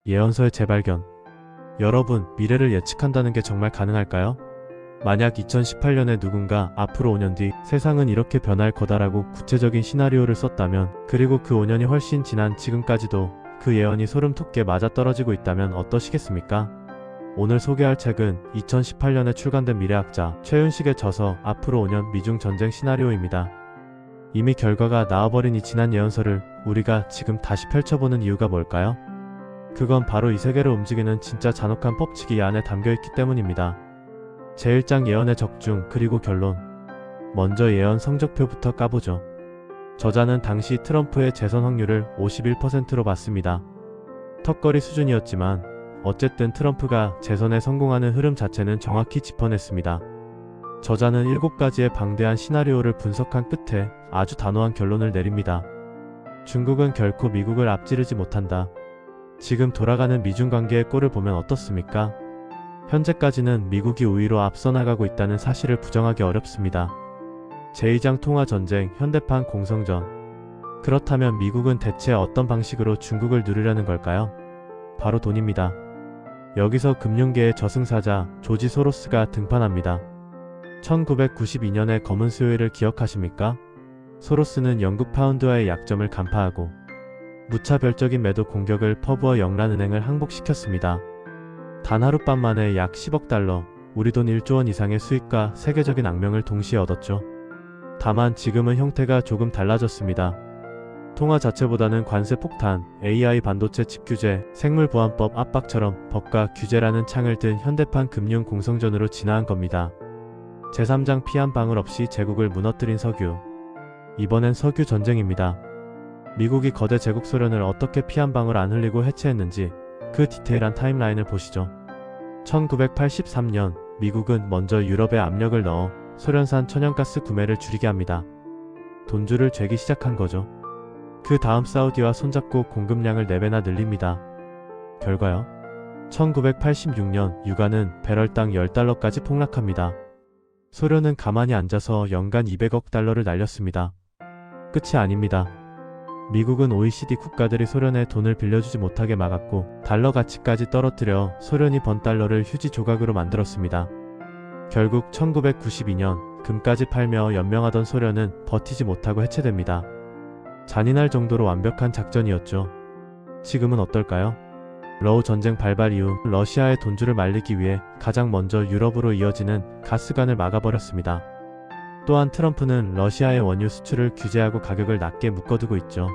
예언서의 재발견. 여러분, 미래를 예측한다는 게 정말 가능할까요? 만약 2018년에 누군가 앞으로 5년 뒤 세상은 이렇게 변할 거다라고 구체적인 시나리오를 썼다면, 그리고 그 5년이 훨씬 지난 지금까지도 그 예언이 소름 돋게 맞아떨어지고 있다면 어떠시겠습니까? 오늘 소개할 책은 2018년에 출간된 미래학자 최윤식의 저서 앞으로 5년 미중 전쟁 시나리오입니다. 이미 결과가 나와버린 이 지난 예언서를 우리가 지금 다시 펼쳐보는 이유가 뭘까요? 그건 바로 이 세계를 움직이는 진짜 잔혹한 법칙이 이 안에 담겨있기 때문입니다. 제1장 예언의 적중 그리고 결론. 먼저 예언 성적표부터 까보죠. 저자는 당시 트럼프의 재선 확률을 51%로 봤습니다. 턱걸이 수준이었지만 어쨌든 트럼프가 재선에 성공하는 흐름 자체는 정확히 짚어냈습니다. 저자는 7가지의 방대한 시나리오를 분석한 끝에 아주 단호한 결론을 내립니다. 중국은 결코 미국을 앞지르지 못한다. 지금 돌아가는 미중 관계의 꼴을 보면 어떻습니까? 현재까지는 미국이 우위로 앞서 나가고 있다는 사실을 부정하기 어렵습니다. 제2장 통화전쟁, 현대판 공성전. 그렇다면 미국은 대체 어떤 방식으로 중국을 누르려는 걸까요? 바로 돈입니다. 여기서 금융계의 저승사자 조지 소로스가 등판합니다. 1992년의 검은 수요일을 기억하십니까? 소로스는 영국 파운드와의 약점을 간파하고 무차별적인 매도 공격을 퍼부어 영란은행을 항복시켰습니다. 단 하룻밤 만에 약 10억 달러, 우리 돈 1조 원 이상의 수익과 세계적인 악명을 동시에 얻었죠. 다만 지금은 형태가 조금 달라졌습니다. 통화 자체보다는 관세 폭탄, AI 반도체 칩 규제, 생물보안법 압박처럼 법과 규제라는 창을 든 현대판 금융 공성전으로 진화한 겁니다. 제3장 피 한 방울 없이 제국을 무너뜨린 석유. 이번엔 석유 전쟁입니다. 미국이 거대 제국 소련을 어떻게 피 한 방울 안 흘리고 해체했는지 그 디테일한 타임라인을 보시죠. 1983년 미국은 먼저 유럽에 압력을 넣어 소련산 천연가스 구매를 줄이게 합니다. 돈줄을 죄기 시작한 거죠. 그 다음 사우디와 손잡고 공급량을 4배나 늘립니다. 결과요? 1986년 유가는 배럴당 10달러까지 폭락합니다. 소련은 가만히 앉아서 연간 200억 달러를 날렸습니다. 끝이 아닙니다. 미국은 OECD 국가들이 소련에 돈을 빌려주지 못하게 막았고 달러 가치까지 떨어뜨려 소련이 번 달러를 휴지 조각으로 만들었습니다. 결국 1992년 금까지 팔며 연명하던 소련은 버티지 못하고 해체됩니다. 잔인할 정도로 완벽한 작전이었죠. 지금은 어떨까요? 러우 전쟁 발발 이후 러시아의 돈줄을 말리기 위해 가장 먼저 유럽으로 이어지는 가스관을 막아버렸습니다. 또한 트럼프는 러시아의 원유 수출을 규제하고 가격을 낮게 묶어두고 있죠.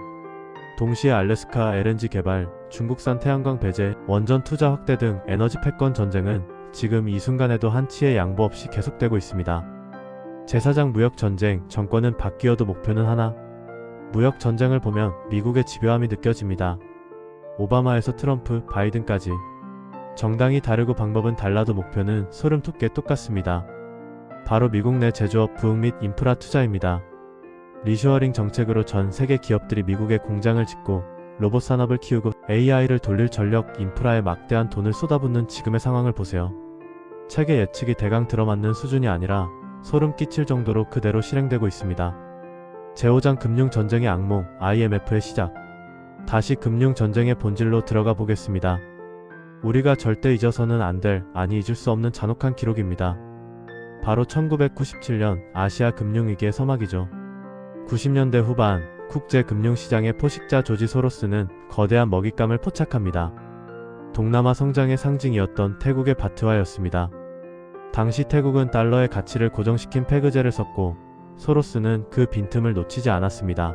동시에 알래스카 LNG 개발, 중국산 태양광 배제, 원전 투자 확대 등 에너지 패권 전쟁은 지금 이 순간에도 한치의 양보 없이 계속되고 있습니다. 제4장 무역전쟁, 정권은 바뀌어도 목표는 하나. 무역전쟁을 보면 미국의 집요함이 느껴집니다. 오바마에서 트럼프, 바이든까지. 정당이 다르고 방법은 달라도 목표는 소름 돋게 똑같습니다. 바로 미국 내 제조업 부흥 및 인프라 투자입니다. 리쇼어링 정책으로 전 세계 기업들이 미국에 공장을 짓고 로봇 산업을 키우고 AI를 돌릴 전력 인프라에 막대한 돈을 쏟아붓는 지금의 상황을 보세요. 책의 예측이 대강 들어맞는 수준이 아니라 소름 끼칠 정도로 그대로 실행되고 있습니다. 제5장 금융전쟁의 악몽, IMF의 시작. 다시 금융전쟁의 본질로 들어가 보겠습니다. 우리가 절대 잊어서는 안 될, 아니 잊을 수 없는 잔혹한 기록입니다. 바로 1997년 아시아 금융위기의 서막이죠. 90년대 후반 국제금융시장의 포식자 조지 소로스는 거대한 먹잇감을 포착합니다. 동남아 성장의 상징이었던 태국의 바트화였습니다. 당시 태국은 달러의 가치를 고정시킨 페그제를 썼고 소로스는 그 빈틈을 놓치지 않았습니다.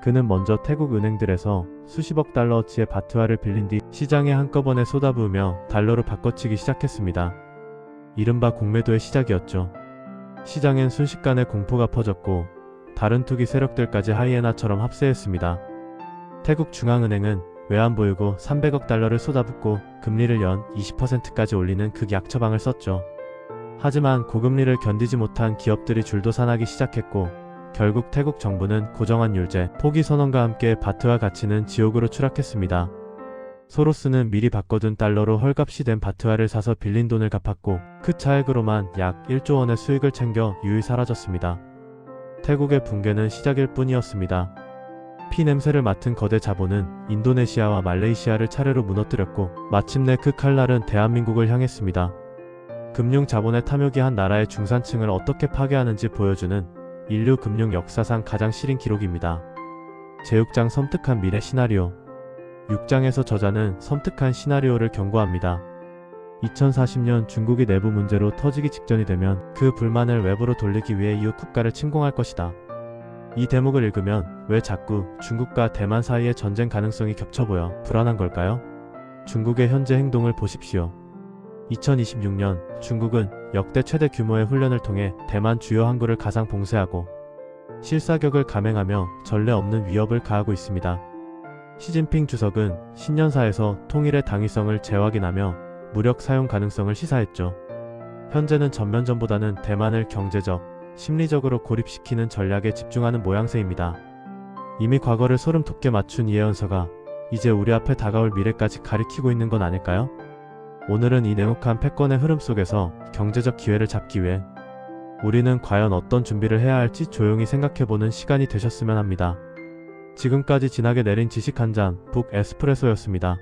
그는 먼저 태국 은행들에서 수십억 달러어치의 바트화를 빌린 뒤 시장에 한꺼번에 쏟아부으며 달러로 바꿔치기 시작했습니다. 이른바 공매도의 시작이었죠. 시장엔 순식간에 공포가 퍼졌고 다른 투기 세력들까지 하이에나처럼 합세했습니다. 태국 중앙은행은 외환보유고 300억 달러를 쏟아붓고 금리를 연 20%까지 올리는 극약처방을 썼죠. 하지만 고금리를 견디지 못한 기업들이 줄도산하기 시작했고 결국 태국 정부는 고정환율제 포기 선언과 함께 바트화 가치는 지옥으로 추락했습니다. 소로스는 미리 바꿔둔 달러로 헐값이 된 바트화를 사서 빌린 돈을 갚았고 그 차액으로만 약 1조 원의 수익을 챙겨 유유히 사라졌습니다. 태국의 붕괴는 시작일 뿐이었습니다. 피 냄새를 맡은 거대 자본은 인도네시아와 말레이시아를 차례로 무너뜨렸고 마침내 그 칼날은 대한민국을 향했습니다. 금융 자본의 탐욕이 한 나라의 중산층을 어떻게 파괴하는지 보여주는 인류 금융 역사상 가장 시린 기록입니다. 제6장 섬뜩한 미래 시나리오. 6장에서 저자는 섬뜩한 시나리오를 경고합니다. 2040년 중국이 내부 문제로 터지기 직전이 되면 그 불만을 외부로 돌리기 위해 이웃 국가를 침공할 것이다. 이 대목을 읽으면 왜 자꾸 중국과 대만 사이의 전쟁 가능성이 겹쳐 보여 불안한 걸까요? 중국의 현재 행동을 보십시오. 2026년 중국은 역대 최대 규모의 훈련을 통해 대만 주요 항구를 가상 봉쇄하고 실사격을 감행하며 전례 없는 위협을 가하고 있습니다. 시진핑 주석은 신년사에서 통일의 당위성을 재확인하며 무력 사용 가능성을 시사했죠. 현재는 전면전보다는 대만을 경제적, 심리적으로 고립시키는 전략에 집중하는 모양새입니다. 이미 과거를 소름 돋게 맞춘 이 예언서가 이제 우리 앞에 다가올 미래까지 가리키고 있는 건 아닐까요? 오늘은 이 냉혹한 패권의 흐름 속에서 경제적 기회를 잡기 위해 우리는 과연 어떤 준비를 해야 할지 조용히 생각해보는 시간이 되셨으면 합니다. 지금까지 진하게 내린 지식 한 잔 북 에스프레소였습니다.